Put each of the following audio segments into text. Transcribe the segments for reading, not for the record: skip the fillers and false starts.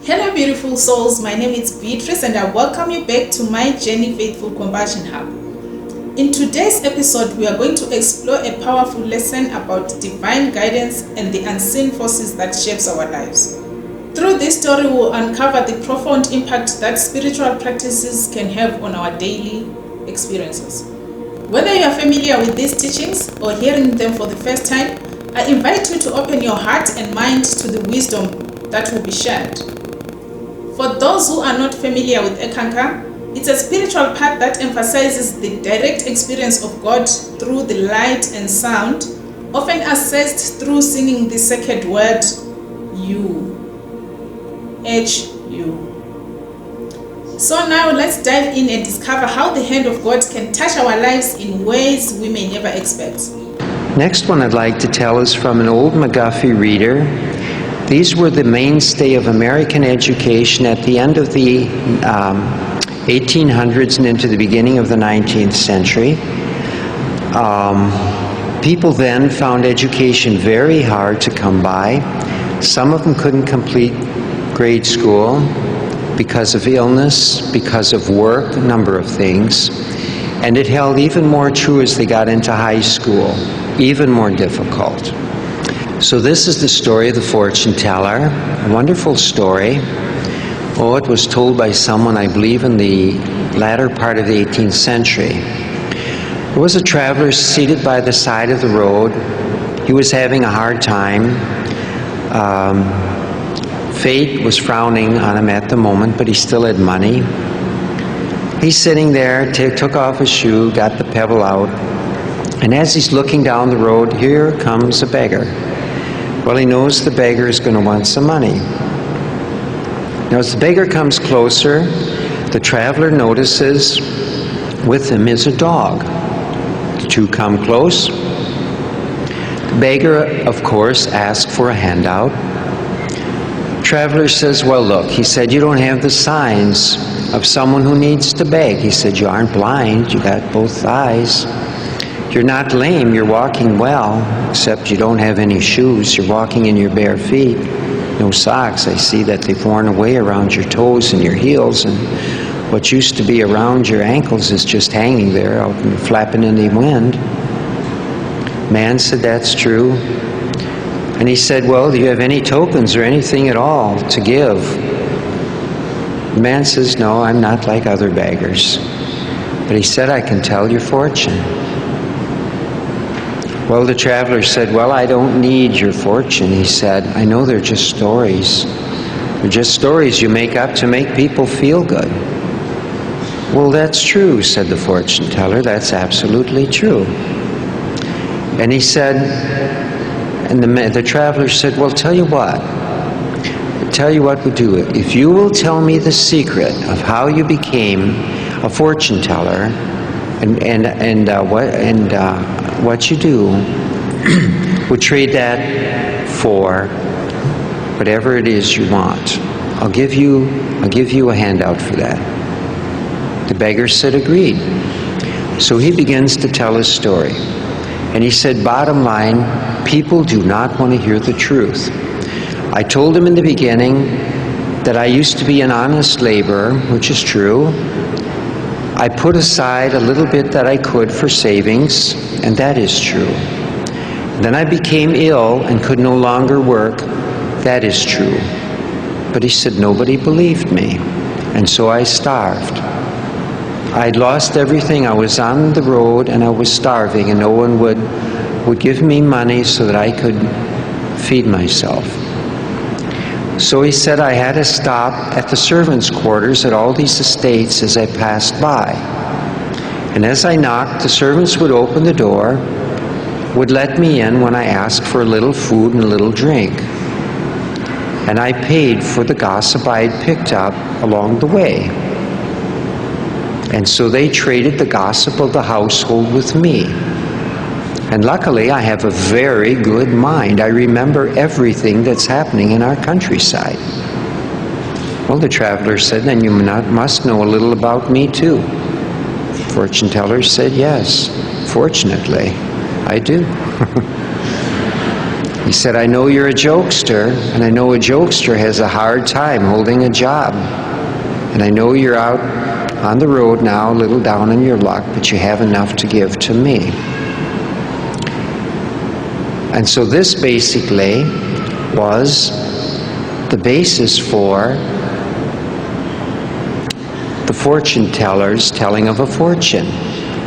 Hello beautiful souls, my name is Beatrice and I welcome you back to my Journey Faithful Compassion Hub. In today's episode, we are going to explore a powerful lesson about divine guidance and the unseen forces that shapes our lives. Through this story, we will uncover the profound impact that spiritual practices can have on our daily experiences. Whether you are familiar with these teachings or hearing them for the first time, I invite you to open your heart and mind to the wisdom that will be shared. For those who are not familiar with Ekanka, it's a spiritual path that emphasizes the direct experience of God through the light and sound, often accessed through singing the sacred word, You. H-U. So now let's dive in and discover how the hand of God can touch our lives in ways we may never expect. Next one I'd like to tell is from an old McGuffey reader. These were the mainstay of American education at the end of the 1800s and into the beginning of the 19th century. People then found education very hard to come by. Some of them couldn't complete grade school because of illness, because of work, a number of things. And it held even more true as they got into high school, even more difficult. So this is the story of the fortune teller, a wonderful story. Oh, it was told by someone, I believe, in the latter part of the 18th century. There was a traveler seated by the side of the road. He was having a hard time. Fate was frowning on him at the moment, but he still had money. He's sitting there, took off his shoe, got the pebble out, and as he's looking down the road, here comes a beggar. Well, he knows the beggar is going to want some money. Now, as the beggar comes closer, the traveler notices with him is a dog. The two come close. The beggar, of course, asks for a handout. Traveler says, well, look, he said, you don't have the signs of someone who needs to beg. He said, you aren't blind, you got both eyes. You're not lame, you're walking well, except you don't have any shoes. You're walking in your bare feet, no socks. I see that they've worn away around your toes and your heels, and what used to be around your ankles is just hanging there out and flapping in the wind. Man said, that's true. And he said, well, do you have any tokens or anything at all to give? The man says, no, I'm not like other beggars. But he said, I can tell your fortune. Well, the traveler said, well, I don't need your fortune. He said, I know they're just stories. They're just stories you make up to make people feel good. Well, that's true, said the fortune teller. That's absolutely true. And he said, and the traveler said, well, tell you what we'll do. If you will tell me the secret of how you became a fortune teller what you do, we'll trade that for whatever it is you want. I'll give you a handout for that. The beggar said, agreed. So he begins to tell his story. And he said, bottom line, people do not want to hear the truth. I told him in the beginning that I used to be an honest laborer, which is true. I put aside a little bit that I could for savings, and that is true. Then I became ill and could no longer work. That is true. But he said, nobody believed me, and so I starved. I'd lost everything. I was on the road and I was starving, and no one would give me money so that I could feed myself. So he said I had to stop at the servants' quarters at all these estates as I passed by. And as I knocked, the servants would open the door, would let me in when I asked for a little food and a little drink. And I paid for the gossip I had picked up along the way. And so they traded the gossip of the household with me. And luckily, I have a very good mind. I remember everything that's happening in our countryside. Well, the traveler said, then you must know a little about me too. Fortune teller said, yes, fortunately, I do. He said, I know you're a jokester, and I know a jokester has a hard time holding a job. And I know you're out on the road now, a little down on your luck, but you have enough to give to me. And so this basically was the basis for the fortune teller's telling of a fortune.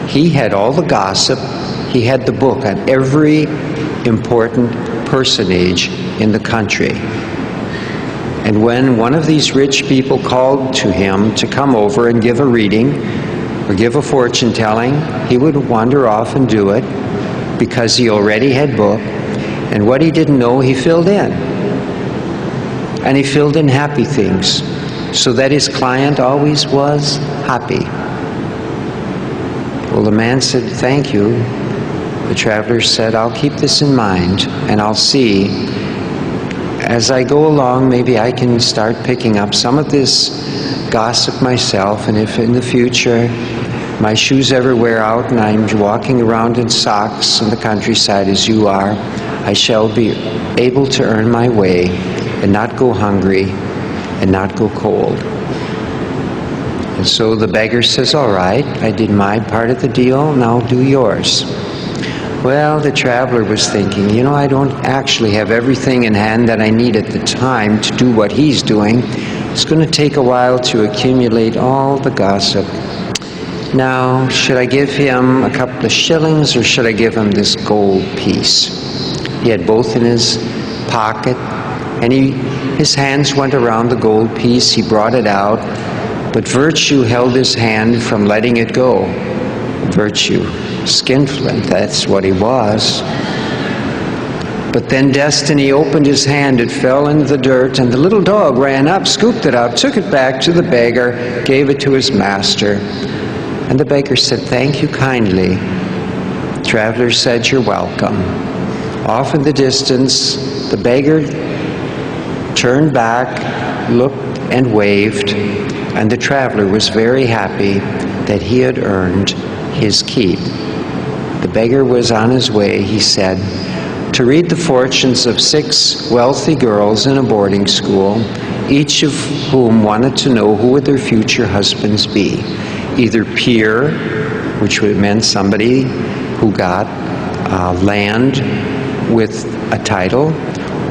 He had all the gossip. He had the book on every important personage in the country. And when one of these rich people called to him to come over and give a reading or give a fortune telling, he would wander off and do it because he already had book. And what he didn't know, he filled in. And he filled in happy things, so that his client always was happy. Well, the man said, thank you. The traveler said, I'll keep this in mind, and I'll see. As I go along, maybe I can start picking up some of this gossip myself, and if in the future my shoes ever wear out and I'm walking around in socks in the countryside as you are, I shall be able to earn my way and not go hungry and not go cold. And so the beggar says, all right, I did my part of the deal, now do yours. Well, the traveler was thinking, I don't actually have everything in hand that I need at the time to do what he's doing. It's going to take a while to accumulate all the gossip. Now, should I give him a couple of shillings or should I give him this gold piece? He had both in his pocket, and his hands went around the gold piece. He brought it out, but virtue held his hand from letting it go. Virtue, skinflint, that's what he was. But then destiny opened his hand, it fell into the dirt, and the little dog ran up, scooped it up, took it back to the beggar, gave it to his master. And the beggar said, thank you kindly. The traveler said, you're welcome. Off in the distance, the beggar turned back, looked and waved, and the traveler was very happy that he had earned his keep. The beggar was on his way, he said, to read the fortunes of 6 wealthy girls in a boarding school, each of whom wanted to know who would their future husbands be. Either peer, which meant somebody who got land with a title,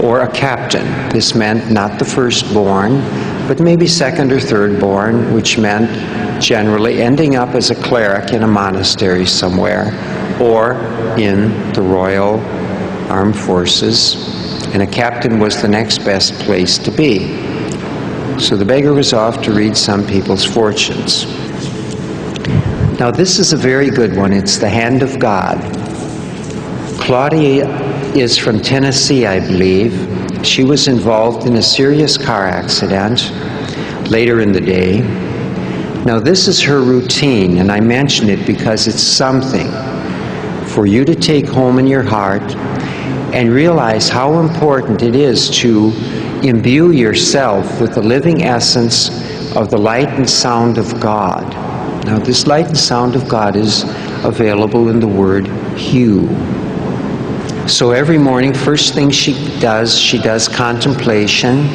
or a captain. This meant not the firstborn, but maybe second or thirdborn, which meant generally ending up as a cleric in a monastery somewhere, or in the Royal Armed Forces, and a captain was the next best place to be. So the beggar was off to read some people's fortunes. Now this is a very good one. It's the hand of God. Claudia is from Tennessee, I believe. She was involved in a serious car accident later in the day. Now this is her routine, and I mention it because it's something for you to take home in your heart and realize how important it is to imbue yourself with the living essence of the light and sound of God. Now this light and sound of God is available in the word hue. So every morning, first thing she does contemplation.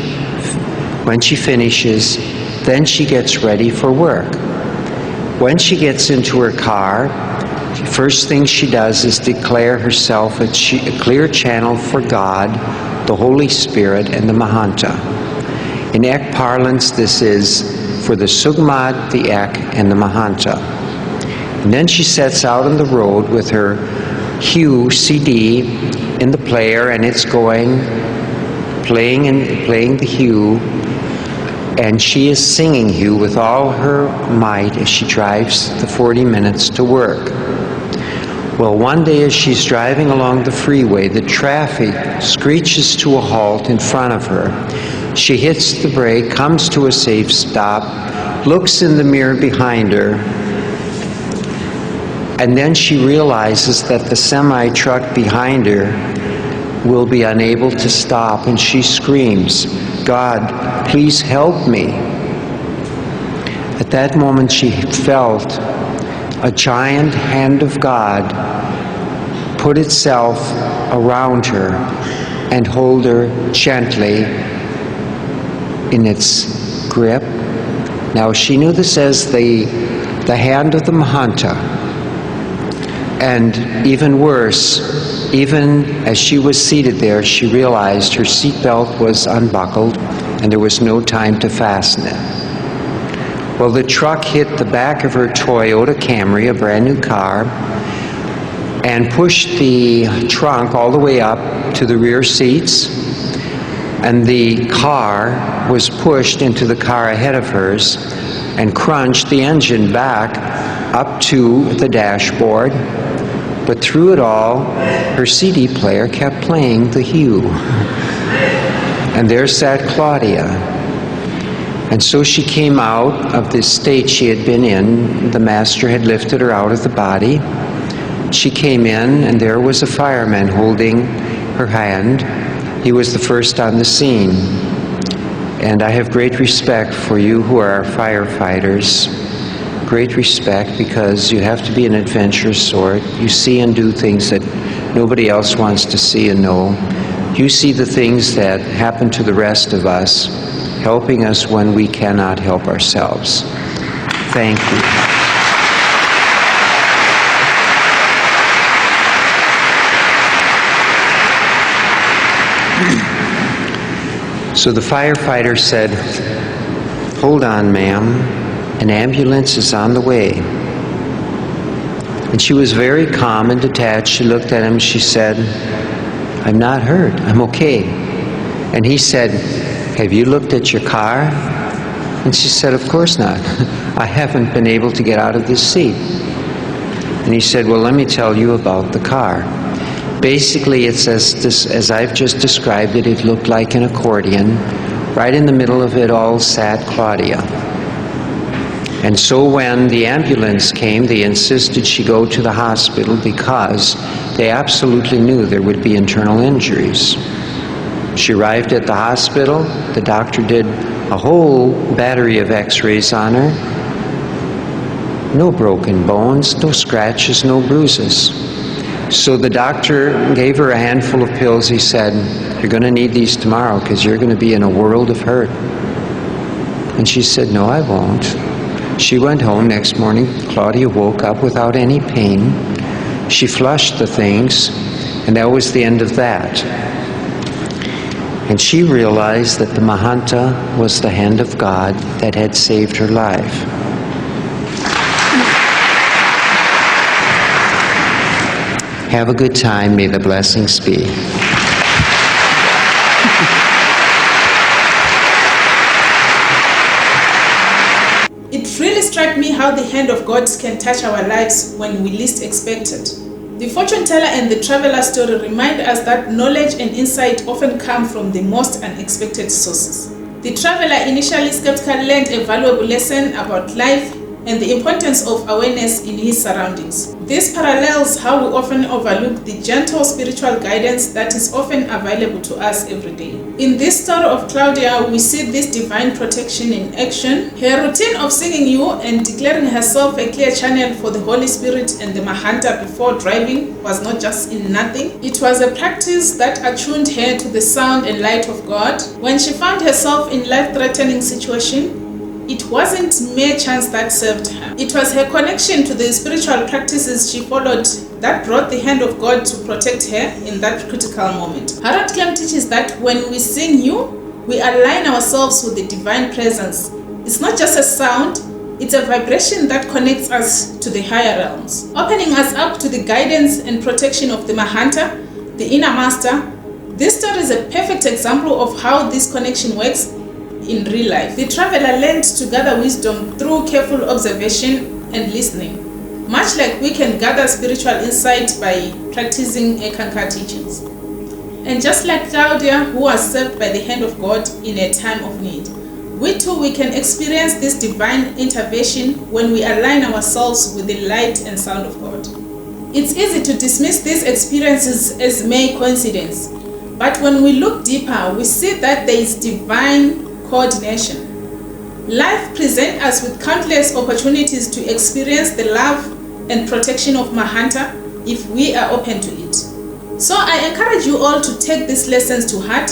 When she finishes, then she gets ready for work. When she gets into her car, first thing she does is declare herself a clear channel for God, the Holy Spirit, and the Mahanta. In Ek parlance, this is for the Sugmad, the Ek, and the Mahanta. And then she sets out on the road with her Hue CD in the player, and it's playing the Hue, and she is singing Hue with all her might as she drives the 40 minutes to work. Well, one day as she's driving along the freeway, the traffic screeches to a halt in front of her. She hits the brake, comes to a safe stop, looks in the mirror behind her, and then she realizes that the semi-truck behind her will be unable to stop, and she screams, God, please help me. At that moment she felt a giant hand of God put itself around her and hold her gently in its grip. Now she knew this as the hand of the Mahanta. And even worse, even as she was seated there, she realized her seatbelt was unbuckled and there was no time to fasten it. Well, the truck hit the back of her Toyota Camry, a brand new car, and pushed the trunk all the way up to the rear seats, and the car was pushed into the car ahead of hers and crunched the engine back up to the dashboard. But through it all, her CD player kept playing The Hue. And there sat Claudia. And so she came out of this state she had been in. The master had lifted her out of the body. She came in, and there was a fireman holding her hand. He was the first on the scene. And I have great respect for you who are firefighters. Great respect, because you have to be an adventurous sort. You see and do things that nobody else wants to see and know. You see the things that happen to the rest of us, helping us when we cannot help ourselves. Thank you. So the firefighter said, "Hold on, ma'am. An ambulance is on the way." And she was very calm and detached. She looked at him. She said, "I'm not hurt. I'm okay." And he said, "Have you looked at your car?" And she said, "Of course not. I haven't been able to get out of this seat." And he said, "Well, let me tell you about the car. Basically, it's as I've just described it. It looked like an accordion. Right in the middle of it all sat Claudia. And so when the ambulance came, they insisted she go to the hospital because they absolutely knew there would be internal injuries. She arrived at the hospital. The doctor did a whole battery of x-rays on her. No broken bones, no scratches, no bruises. So the doctor gave her a handful of pills. He said, "You're going to need these tomorrow because you're going to be in a world of hurt." And she said, "No, I won't." She went home. Next morning, Claudia woke up without any pain. She flushed the things, and that was the end of that. And she realized that the Mahanta was the hand of God that had saved her life. Have a good time. May the blessings be. It really struck me how the hand of God can touch our lives when we least expect it. The fortune teller and the traveler story remind us that knowledge and insight often come from the most unexpected sources. The traveler, initially skeptical, learned a valuable lesson about life and the importance of awareness in his surroundings. This parallels how we often overlook the gentle spiritual guidance that is often available to us every day. In this story of Claudia, we see this divine protection in action. Her routine of singing you and declaring herself a clear channel for the Holy Spirit and the Mahanta before driving was not just in nothing. It was a practice that attuned her to the sound and light of God. When she found herself in life-threatening situation, it wasn't mere chance that served her. It was her connection to the spiritual practices she followed that brought the hand of God to protect her in that critical moment. Harold Clem teaches that when we sing you, we align ourselves with the divine presence. It's not just a sound, it's a vibration that connects us to the higher realms, opening us up to the guidance and protection of the Mahanta, the inner master. This story is a perfect example of how this connection works in real life. The traveler learned to gather wisdom through careful observation and listening, much like we can gather spiritual insight by practicing Ekankar teachings. And just like Claudia, who was served by the hand of God in a time of need, we too can experience this divine intervention when we align ourselves with the light and sound of God. It's easy to dismiss these experiences as mere coincidence, but when we look deeper, we see that there is divine coordination. Life presents us with countless opportunities to experience the love and protection of Mahanta if we are open to it. So I encourage you all to take these lessons to heart,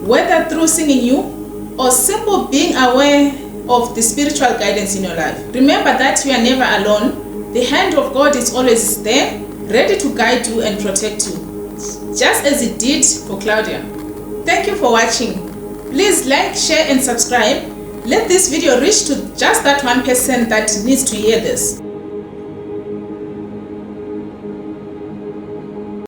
whether through singing you or simple being aware of the spiritual guidance in your life. Remember that you are never alone. The hand of God is always there, ready to guide you and protect you, just as it did for Claudia. Thank you for watching. Please like, share and subscribe. Let this video reach to just that one person that needs to hear this.